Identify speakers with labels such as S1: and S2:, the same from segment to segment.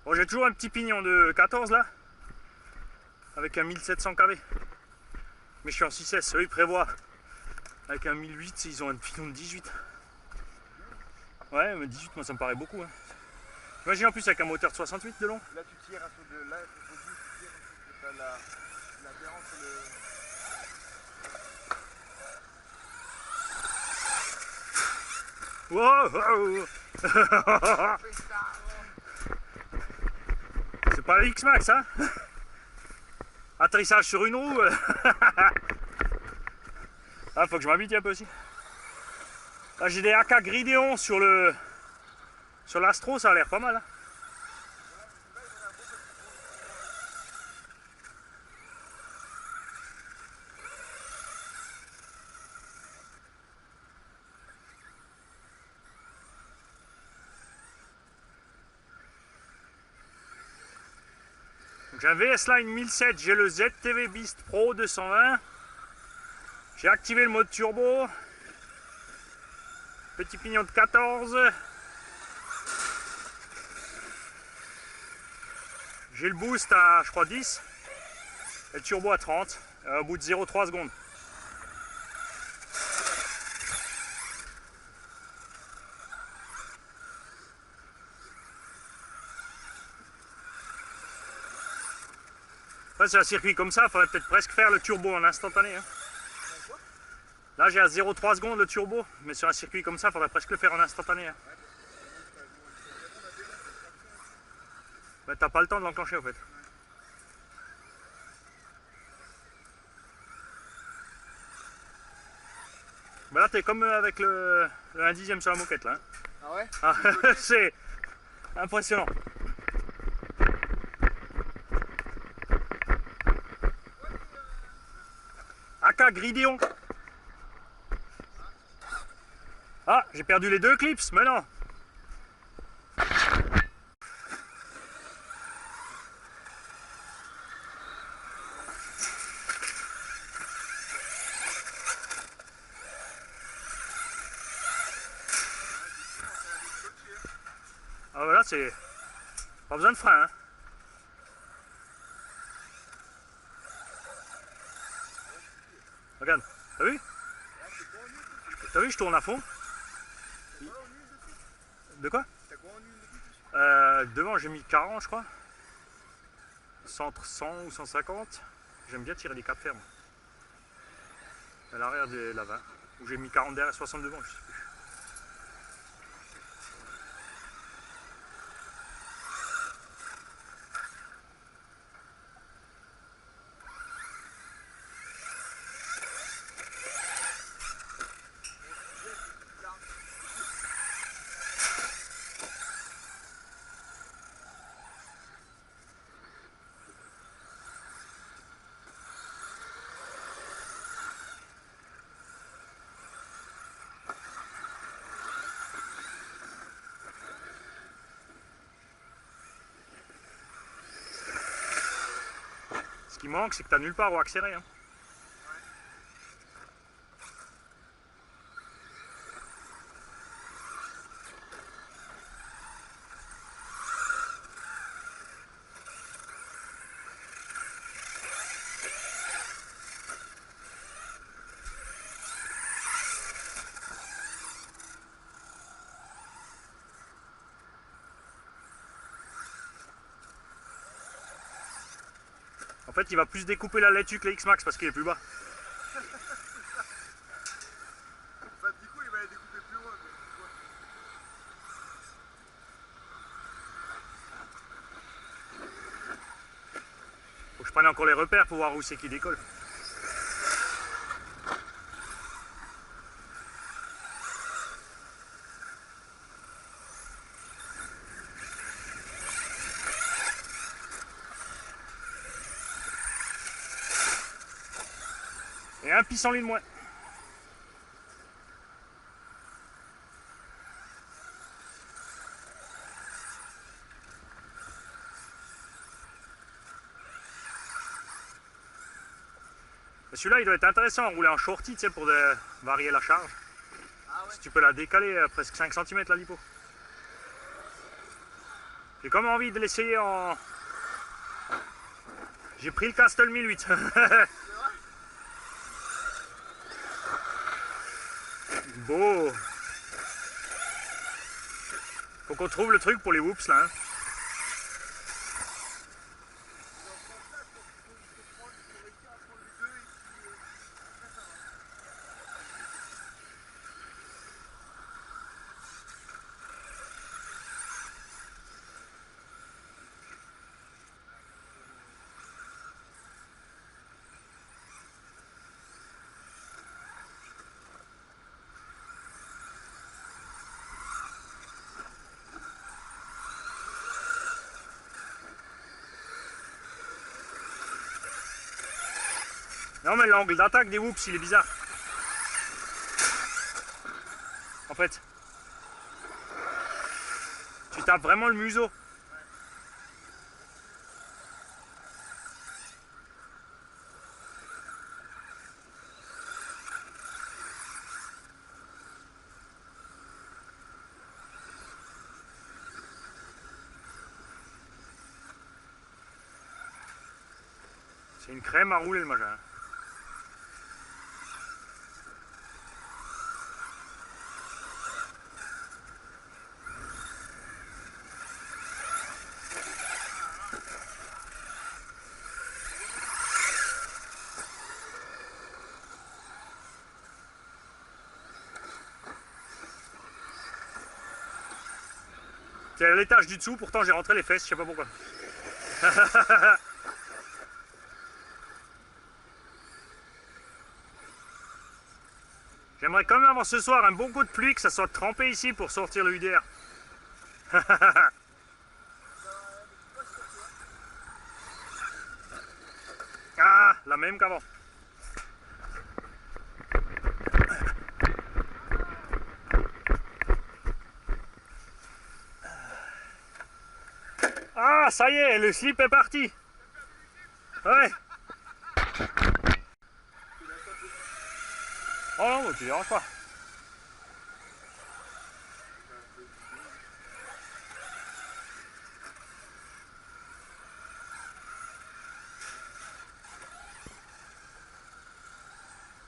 S1: Bon, j'ai toujours un petit pignon de 14 là, avec un 1700 kV. Mais je suis en 6S, eux ils prévoient avec un 1008, ils ont un pignon de 18. Ouais, mais 18, moi ça me paraît beaucoup. Hein. Imagine en plus avec un moteur de 68 de long.
S2: Là tu tires un peu de là, au bout, tu tires un peu de l'adhérence sur le.
S1: Wow, wow. C'est pas le X-Max, hein. Atterrissage sur une roue. Ah, faut que je m'habitue un peu aussi. Là, j'ai des AK Gridéon sur l'Astro, ça a l'air pas mal. Hein. J'ai un VS Line 1007, j'ai le ZTV Beast Pro 220. J'ai activé le mode turbo. Petit pignon de 14. J'ai le boost à, je crois, 10. Et le turbo à 30. Au bout de 0,3 secondes. C'est un circuit comme ça, il faudrait peut-être presque faire le turbo en instantané. Hein. Là j'ai à 0,3 secondes le turbo, mais sur un circuit comme ça, il faudrait presque le faire en instantané. Hein. Mais t'as pas le temps de l'enclencher en fait. Bah là t'es comme avec le 1/10 sur la moquette là. Hein.
S2: Ah ouais.
S1: Ah, c'est impressionnant. AK Gridéon. Ah, j'ai perdu les deux clips, mais non. Ah voilà, c'est pas besoin de frein. Hein. Regarde, t'as vu? T'as vu, je tourne à fond. De quoi? Devant j'ai mis 40 je crois. Centre 100 ou 150. J'aime bien tirer des caps fermes. À l'arrière de la 20. Où j'ai mis 40 derrière, 60 devant, je sais plus. Ce qui manque, c'est que tu n'as nulle part où accélérer. Hein. En fait, il va plus découper la laitue que le X-Max parce qu'il est plus bas.
S2: Bah, du coup, il va la découper plus loin.
S1: Faut que je prenne encore les repères pour voir où c'est qu'il décolle. Et un pissenlit de moins. Celui-là, il doit être intéressant à rouler en shorty, tu sais, pour varier la charge.
S2: Ah ouais.
S1: Si tu peux la décaler à presque 5 cm la lipo. J'ai comme envie de l'essayer en... J'ai pris le Castle 1008. Beau. Faut qu'on trouve le truc pour les whoops là. Hein. Non mais l'angle d'attaque des whoops il est bizarre. En fait. Tu tapes vraiment le museau. C'est une crème à rouler le machin. C'est à l'étage du dessous, pourtant j'ai rentré les fesses, je sais pas pourquoi. J'aimerais quand même avoir ce soir un bon coup de pluie, que ça soit trempé ici pour sortir le UDR. Ah, la même qu'avant. Ah, ça y est, le slip est parti. Ouais. Oh non, tu déranges pas.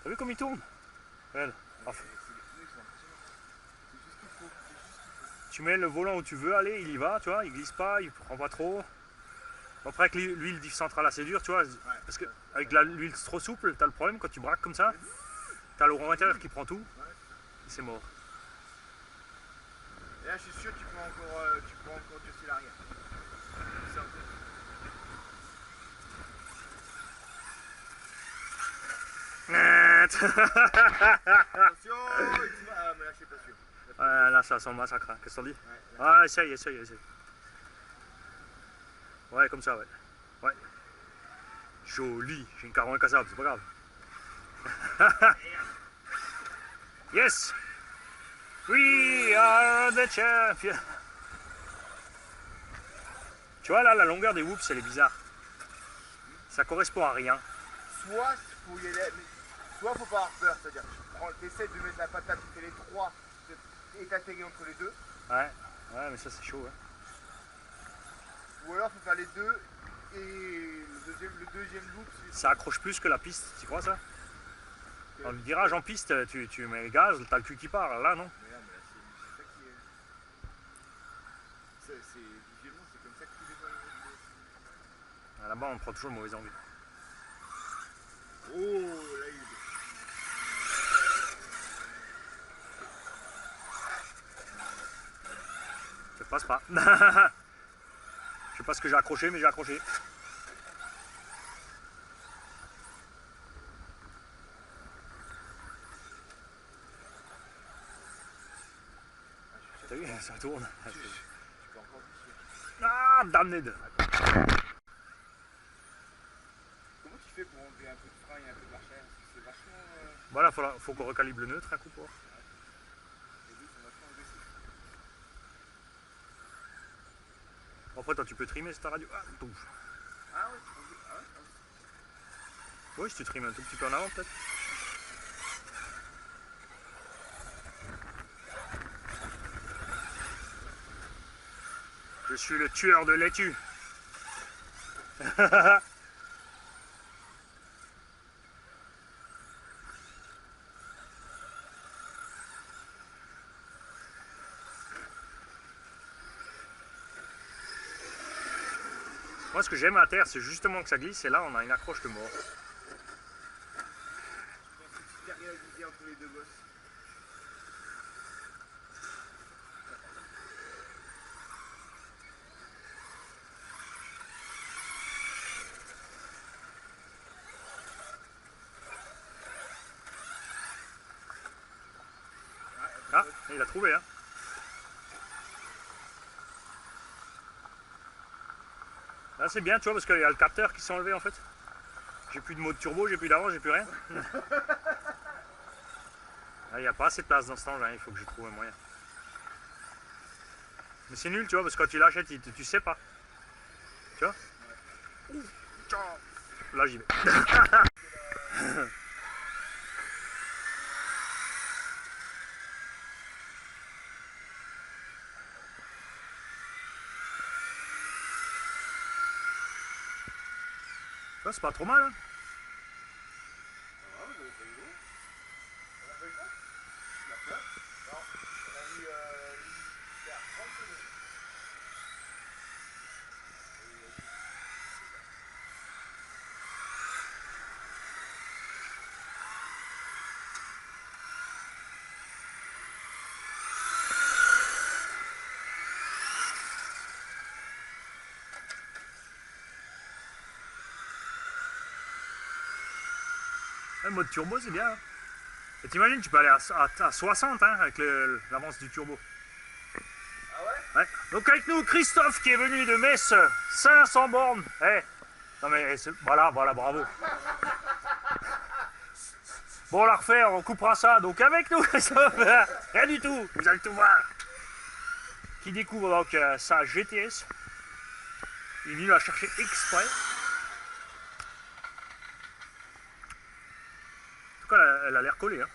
S1: T'as vu comme il tourne? Regarde. Tu mets le volant où tu veux aller, il y va, tu vois, il glisse pas, il prend pas trop. Après avec l'huile diff centrale assez dure, tu vois, parce que avec l'huile trop souple, t'as le problème quand tu braques comme ça, t'as le rond intérieur qui prend tout, c'est mort.
S2: Et là, je suis sûr que tu peux encore durcir l'arrière. Attention, ah, mais là, je suis pas sûr.
S1: Ouais, là, ça sent le massacre, hein. Qu'est-ce que t'en dis?
S2: Ouais,
S1: Ah, essaye. Ouais, comme ça, ouais. Ouais. Joli, j'ai une caron incassable, c'est pas grave. Yes! We are the champions! Tu vois là, la longueur des whoops, elle est bizarre. Ça correspond à rien.
S2: Soit faut y aller, soit faut pas avoir peur, c'est-à-dire tu essaies de mettre la patate, tu fais les trois et t'atterris entre les deux.
S1: Ouais, mais ça c'est chaud. Hein.
S2: Ou alors faut faire les deux et le deuxième loop.
S1: Ça accroche plus que la piste, tu crois ça? Dans le virage en piste, tu mets le gaz, t'as le cul qui part, là non?
S2: Mais là, c'est ça qui est. Visuellement, c'est comme ça que tous les gens.
S1: Là-bas, on prend toujours le mauvais angle.
S2: Oh, là il est.
S1: Ça passe pas. Je sais pas ce que j'ai accroché, mais j'ai accroché. T'as vu, ça tourne.
S2: Tu peux encore glisser.
S1: Ah, damned.
S2: Comment tu fais pour enlever un peu de frein et un peu de marche arrière? Parce que c'est vachement.
S1: Voilà, faut qu'on recalibre le neutre un coup pour.
S2: Les deux sont vachement agressifs.
S1: Après, toi, tu peux trimer sur ta radio. Ah, pouf.
S2: Ah ouais, tu peux. Ah ouais,
S1: Oui, si tu trimes un tout petit peu en avant, peut-être. Je suis le tueur de laitue. Moi, ce que j'aime à terre, c'est justement que ça glisse et là, on a une accroche de mort.
S2: Super réalisé entre les deux bosses.
S1: Ah, il a trouvé, hein. Là, c'est bien, tu vois, parce qu'il y a le capteur qui s'est enlevé en fait. J'ai plus de mode turbo, j'ai plus d'avant, j'ai plus rien. Il n'y a pas assez de place dans cet engin, il faut que je trouve un moyen. Mais c'est nul, tu vois, parce que quand tu l'achètes, tu sais pas. Tu vois? Là, j'y vais. C'est pas trop mal, hein.
S2: Ah, vous avez pas eu l'eau? On a pas eu ça? La peur? Non, on a mis vers 30 secondes.
S1: Le mode turbo, c'est bien. Hein. Et t'imagines, tu peux aller à 60 hein, avec l'avance du turbo.
S2: Ah ouais?
S1: Ouais. Donc avec nous, Christophe qui est venu de Metz, 500 bornes. Eh, non mais voilà, bravo. Bon, on la refaire, on coupera ça. Donc avec nous, Christophe, rien du tout, vous allez tout voir. Qui découvre donc sa GTS. Il est venu la chercher exprès. En tout cas, elle a l'air collée. Hein.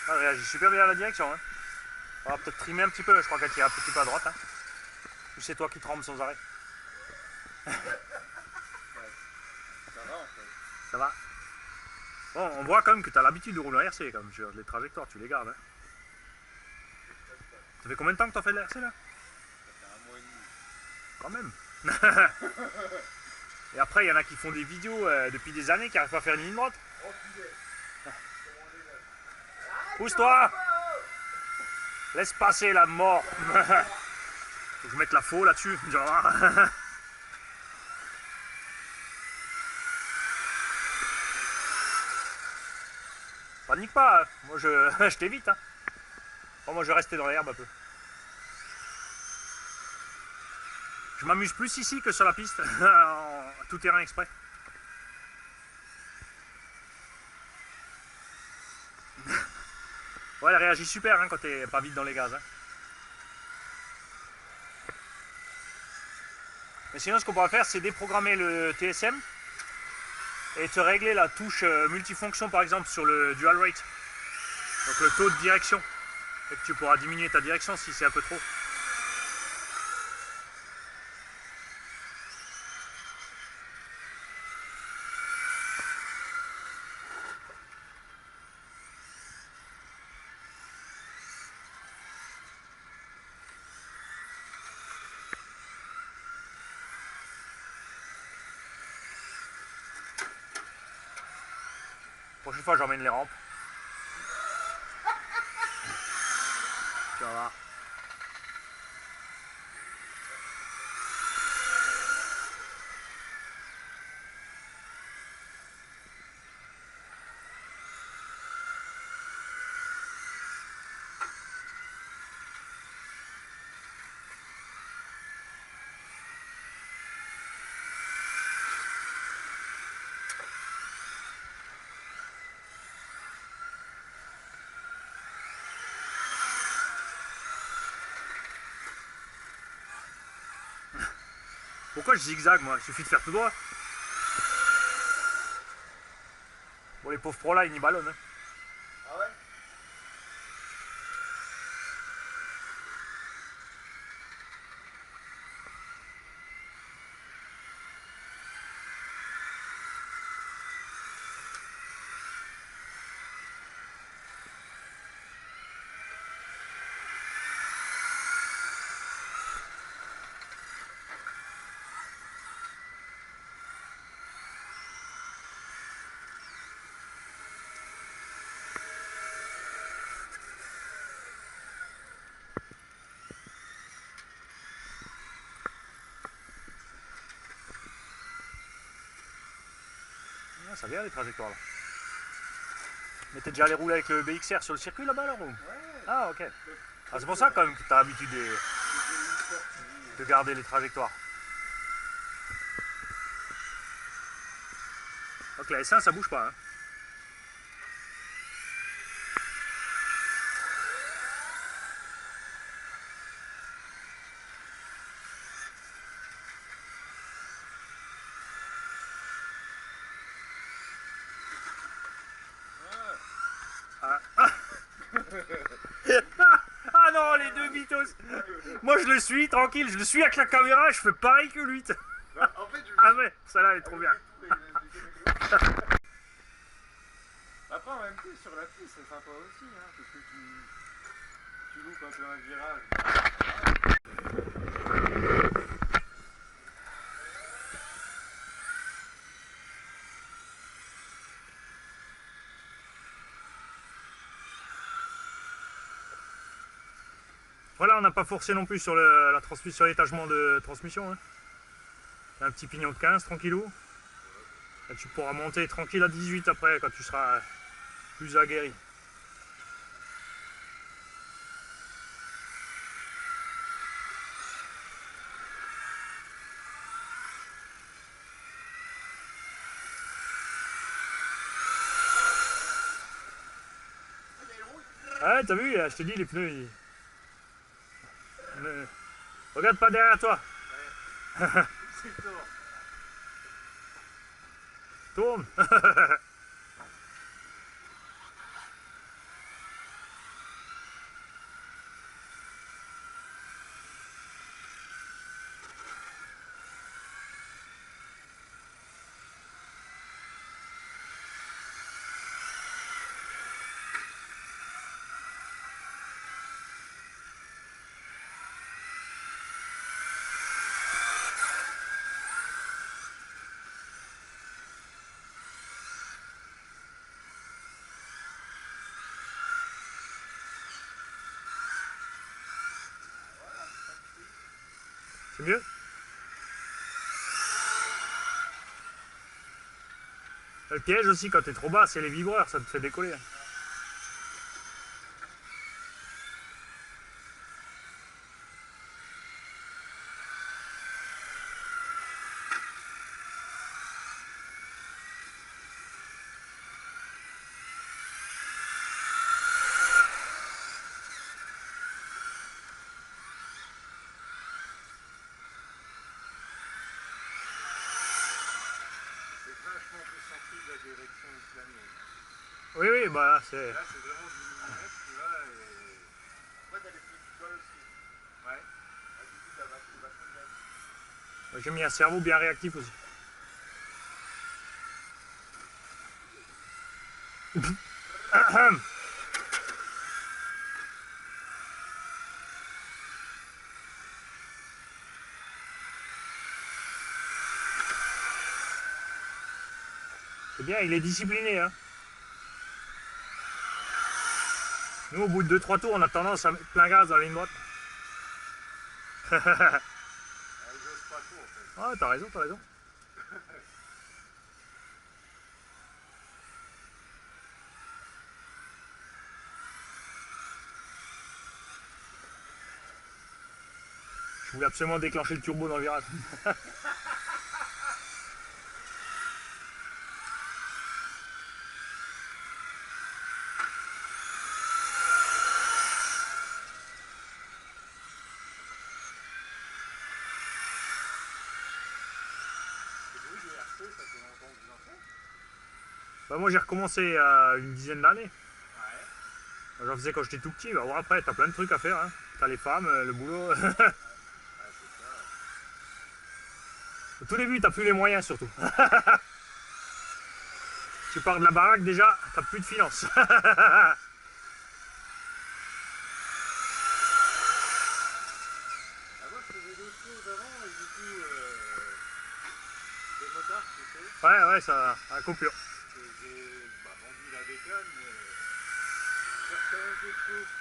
S1: Ah, elle réagit super bien à la direction. Hein. On va peut-être trimer un petit peu, je crois qu'elle tire un petit peu à droite. Hein. Ou c'est toi qui trembles sans arrêt?
S2: Ça va en fait.
S1: Ça va? Bon, on voit quand même que tu as l'habitude de rouler en RC, comme les trajectoires, tu les gardes. Hein. Ça fait combien de temps que tu as fait de la RC là?
S2: Ça fait un mois et demi.
S1: Quand même. Et après, il y en a qui font des vidéos depuis des années qui n'arrivent pas à faire une ligne droite.
S2: Oh putain.
S1: Pousse-toi! Laisse passer la mort. Faut que je mette la faux là-dessus. Panique pas, hein. Moi je t'évite. Hein. Bon, moi je vais rester dans l'herbe un peu. Je m'amuse plus ici que sur la piste, en tout terrain exprès. Ouais, elle réagit super hein, quand t'es pas vite dans les gaz. Hein. Mais sinon, ce qu'on pourra faire, c'est déprogrammer le TSM et te régler la touche multifonction, par exemple, sur le dual rate. Donc le taux de direction. Et que tu pourras diminuer ta direction si c'est un peu trop. Prochaine fois, j'emmène les rampes. Tu vas voir. Pourquoi je zigzague moi? Il suffit de faire tout droit. Bon, les pauvres pros là, ils y ballonnent. Hein.
S2: Ah ouais?
S1: Ah, ça vient les trajectoires là. Mais t'es déjà allé rouler avec le BXR sur le circuit là-bas alors ou...
S2: Ouais.
S1: Ah ok. Ah, c'est pour ça quand même que t'as l'habitude de garder les trajectoires. Donc la S1 ça bouge pas. Hein. Ah. Ah non, les deux mythos. Moi je le suis tranquille, je le suis avec la caméra, je fais pareil que lui.
S2: En fait,
S1: Ah ouais, celle-là elle est trop bien.
S3: Après, en même temps, sur la piste, c'est sympa aussi, hein, parce que tu loupes un peu un virage.
S1: Voilà, on n'a pas forcé non plus sur la transmission, sur l'étagement de transmission. Hein. Un petit pignon de 15, tranquillou. Et tu pourras monter tranquille à 18 après, quand tu seras plus aguerri. Ah ouais, t'as vu, je te dis, les pneus, ils... Regarde pas derrière toi.
S3: C'est tort.
S1: Tourne. C'est mieux? Le piège aussi, quand t'es trop bas, c'est les vibreurs, ça te fait décoller.
S3: C'est vachement plus sensible la direction islamique.
S1: Oui, oui, bah c'est...
S3: Là, c'est vraiment du millimètre, tu vois, et...
S2: Après, t'as les petits étoiles aussi.
S3: Ouais.
S2: Ah, du coup, t'as vachement de gaz.
S1: J'ai mis un cerveau bien réactif aussi. C'est bien, il est discipliné. Hein. Nous, au bout de 2-3 tours, on a tendance à mettre plein gaz dans la ligne droite.
S3: Ah, j'ose pas trop, en fait.
S1: Ah, t'as raison, t'as raison. Je voulais absolument déclencher le turbo dans le virage. Bah, moi j'ai recommencé il y a une dizaine d'années.
S2: Ouais.
S1: J'en faisais quand j'étais tout petit. Bah, bon, après, t'as plein de trucs à faire. Hein. T'as les femmes, le boulot.
S2: Ouais, c'est ça.
S1: Au tout début, t'as plus les moyens surtout. Tu pars de la baraque déjà, t'as plus de finances.
S3: Ah, moi je faisais d'autres choses avant et du coup, des motards, tu sais,
S1: Ouais, ça a coupure.
S3: que j'ai vendu la déconne, mais j'ai refait un peu de choses.